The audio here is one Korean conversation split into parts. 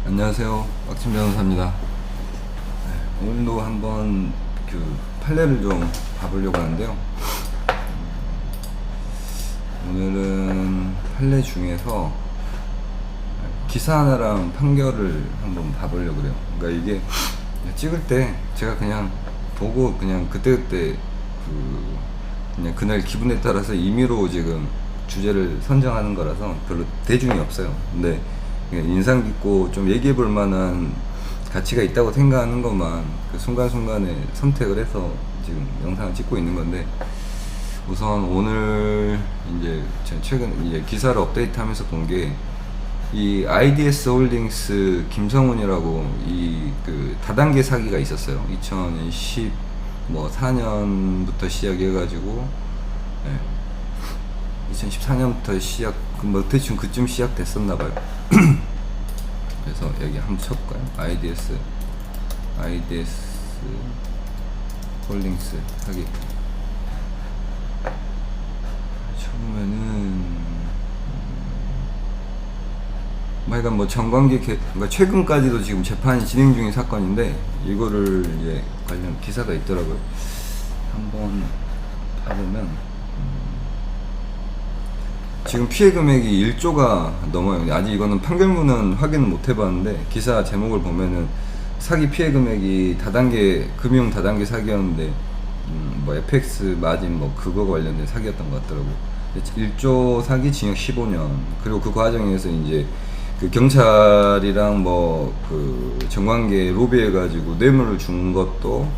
안녕하세요, 빡친 변호사입니다. 오늘도 한번 판례를 좀 봐보려고 하는데요. 오늘은 판례 중에서 기사 하나랑 판결을 한번 봐보려고 그래요. 그러니까 이게 찍을 때 제가 그냥 보고 그냥 그때그때 그냥 그날 기분에 따라서 임의로 지금 주제를 선정하는 거라서 별로 대중이 없어요. 근데 인상 깊고 좀 얘기해 볼 만한 가치가 있다고 생각하는 것만 그 순간순간에 선택을 해서 지금 영상을 찍고 있는 건데, 우선 오늘 이제 제가 최근 이제 기사를 업데이트하면서 본 게 이 IDS 홀딩스 김성훈이라고 이 그 다단계 사기가 있었어요. 2014년부터 시작해가지고 2014년부터 시작, 뭐 대충 그쯤 시작됐었나봐요. 그래서 여기 한번 쳐볼까요? IDS 홀딩스 사기 쳐보면은 하여간 뭐 정관계 그러니까 최근까지도 지금 재판이 진행 중인 사건인데 이거를 이제 관련 기사가 있더라고요. 한번 봐보면 지금 피해 금액이 1조가 넘어요. 아직 이거는 판결문은 확인을 못 해봤는데 기사 제목을 보면은 사기 피해 금액이 다단계 금융 다단계 사기였는데 뭐 FX 마진 뭐 그거 관련된 사기였던 것 같더라고. 1조 사기 징역 15년. 그리고 그 과정에서 이제 그 경찰이랑 뭐 그 정관계 로비해가지고 뇌물을 준 것도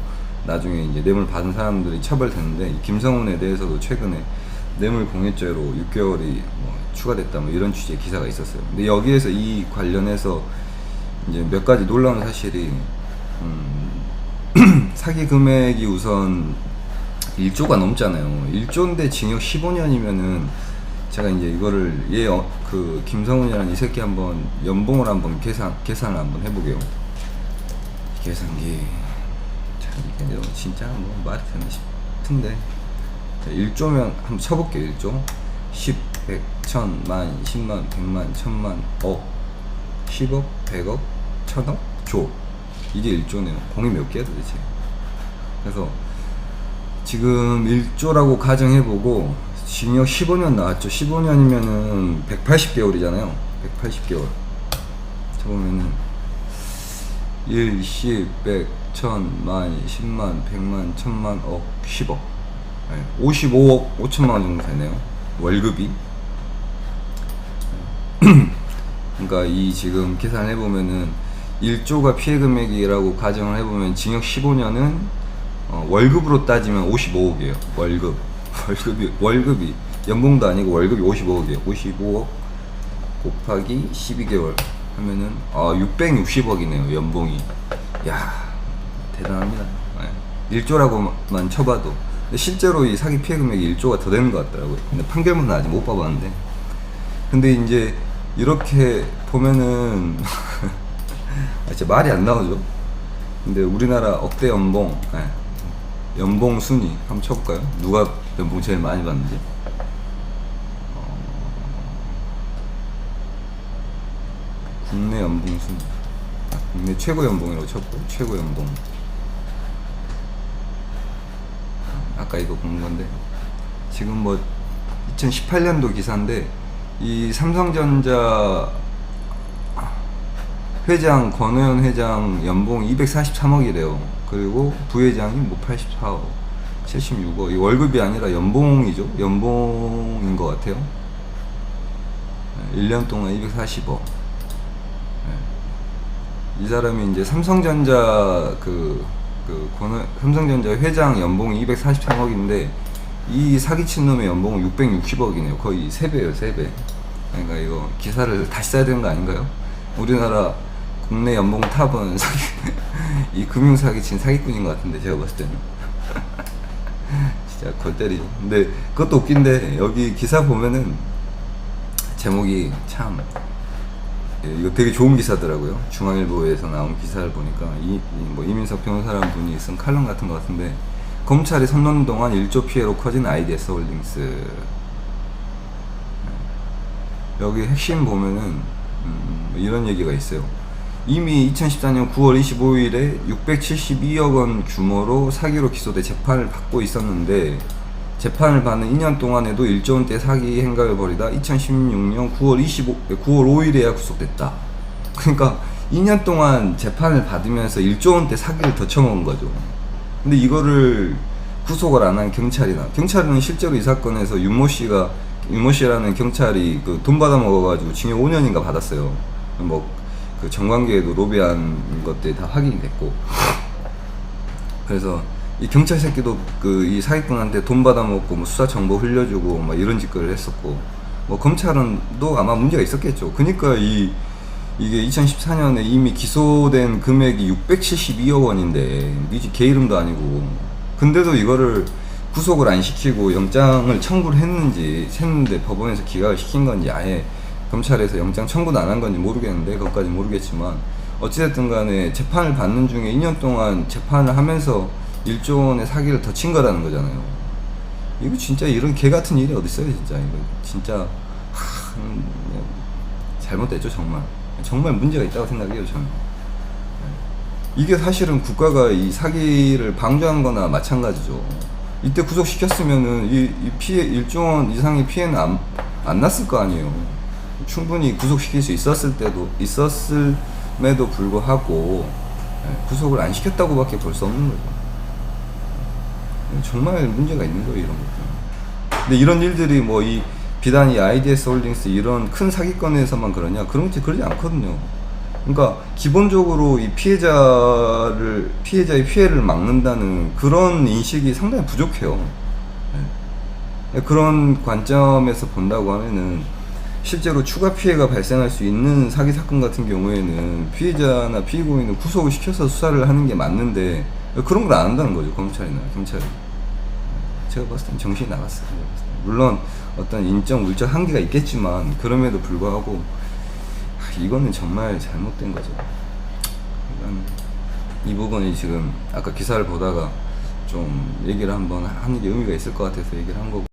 나중에 이제 뇌물 받은 사람들이 처벌됐는데, 이 김성훈에 대해서도 최근에 뇌물 공여죄로 6개월이 뭐 추가됐다 뭐 이런 취지의 기사가 있었어요. 근데 여기에서 이 관련해서 이제 몇 가지 놀라운 사실이 사기 금액이 우선 1조가 넘잖아요. 1조인데 징역 15년이면은 제가 이제 이거를 그 김성훈이라는 이 새끼 한번 연봉을 한번 계산을 한번 해보게요. 계산기 참 이게 진짜 뭐 말이 되나 싶은데, 1조면 한번 쳐볼게요. 1조 10, 100, 1000, 만, 10만, 100만, 1000만, 억, 10억, 100억, 1000억, 조. 이게 1조네요. 공이 몇 개야 도대체. 그래서 지금 1조라고 가정해보고 징역 15년 나왔죠. 15년이면은 180개월이잖아요 180개월 쳐보면은 1, 10, 100, 1000, 만, 10만, 100만, 1000만, 억, 10억 55억 5천만 원 정도 되네요, 월급이. 그러니까 이 지금 계산을 해보면은 1조가 피해 금액이라고 가정을 해보면 징역 15년은 월급으로 따지면 55억이에요. 월급이 연봉도 아니고 월급이 55억이에요. 55억 곱하기 12개월 하면은 660억이네요 연봉이. 야, 대단합니다. 1조라고만 쳐봐도. 근데 실제로 이 사기 피해 금액이 1조가 더 되는 것 같더라고요. 근데 판결문은 아직 못 봐봤는데, 근데 이제 이렇게 보면은 진짜 말이 안 나오죠. 근데 우리나라 억대 연봉, 연봉 순위 한번 쳐볼까요? 누가 연봉 제일 많이 받는지. 국내 연봉 순위, 국내 최고 연봉이라고 쳤고, 최고 연봉 아까 이거 본 건데, 지금 뭐 2018년도 기사인데 이 삼성전자 회장 권오현 회장 연봉이 243억이래요. 그리고 부회장이 뭐 84억, 76억. 이 월급이 아니라 연봉이죠. 연봉인 것 같아요. 1년 동안 240억. 이 사람이 이제 삼성전자 삼성전자 회장 연봉이 243억인데 이 사기친 놈의 연봉은 660억이네요. 거의 3배예요, 3배. 그러니까 이거 기사를 다시 써야 되는 거 아닌가요? 우리나라 국내 연봉 탑은 이 금융 사기친 사기꾼인 것 같은데, 제가 봤을 때는. 진짜 골 때리죠. 근데 그것도 웃긴데, 여기 기사 보면은 제목이 참 이거 되게 좋은 기사더라고요. 중앙일보에서 나온 기사를 보니까 뭐 이민석 변호사라는 분이 쓴 칼럼 같은 것 같은데, 검찰이 손 놓는 동안 1조 피해로 커진 IDS 홀딩스. 여기 핵심 보면은 이런 얘기가 있어요. 이미 2014년 9월 25일에 672억 원 규모로 사기로 기소돼 재판을 받고 있었는데, 재판을 받는 2년 동안에도 1조 원대 사기 행각을 벌이다 2016년 9월 5일에야 구속됐다. 그러니까 2년 동안 재판을 받으면서 1조 원대 사기를 더 쳐먹은 거죠. 근데 이거를 구속을 안 한 경찰은 실제로 이 사건에서 윤모 씨라는 경찰이 그 돈 받아 먹어가지고 징역 5년인가 받았어요. 뭐 그 정관계에도 로비한 것들이 다 확인이 됐고. 그래서 이 경찰 새끼도 그 이 사기꾼한테 돈 받아 먹고 뭐 수사 정보 흘려주고 막 이런 짓거리를 했었고, 뭐 검찰은 또 아마 문제가 있었겠죠. 그러니까 이게 2014년에 이미 기소된 금액이 672억 원인데 이게 개 이름도 아니고, 근데도 이거를 구속을 안 시키고 영장을 청구를 했는데 법원에서 기각을 시킨 건지, 아예 검찰에서 영장 청구도 안 한 건지 모르겠는데, 그것까지 모르겠지만 어찌됐든 간에 재판을 받는 중에 2년 동안 재판을 하면서 1조 원의 사기를 더 친 거라는 거잖아요. 이거 진짜 이런 개 같은 일이 어딨어요, 진짜. 이거 진짜 잘못됐죠, 정말. 정말 문제가 있다고 생각해요, 저는. 이게 사실은 국가가 이 사기를 방조한 거나 마찬가지죠. 이때 구속시켰으면은 이 피해, 1조 원 이상의 피해는 안 났을 거 아니에요. 충분히 구속시킬 수 있었음에도 불구하고 구속을 안 시켰다고밖에 볼 수 없는 거죠. 정말 문제가 있는 거예요, 이런 것들. 근데 이런 일들이 뭐 비단 이 IDS 홀딩스 이런 큰 사기건에서만 그러냐? 그러지 않거든요. 그러니까 기본적으로 이 피해자의 피해를 막는다는 그런 인식이 상당히 부족해요. 그런 관점에서 본다고 하면은 실제로 추가 피해가 발생할 수 있는 사기 사건 같은 경우에는 피해자나 피고인을 구속을 시켜서 수사를 하는 게 맞는데, 그런 걸 안 한다는 거죠, 검찰이나 경찰이. 제가 봤을 땐 정신이 나갔어요. 물론 어떤 인적 물적 한계가 있겠지만 그럼에도 불구하고 이거는 정말 잘못된 거죠. 이 부분이 지금 아까 기사를 보다가 좀 얘기를 한번 하는 게 의미가 있을 것 같아서 얘기를 한 거고,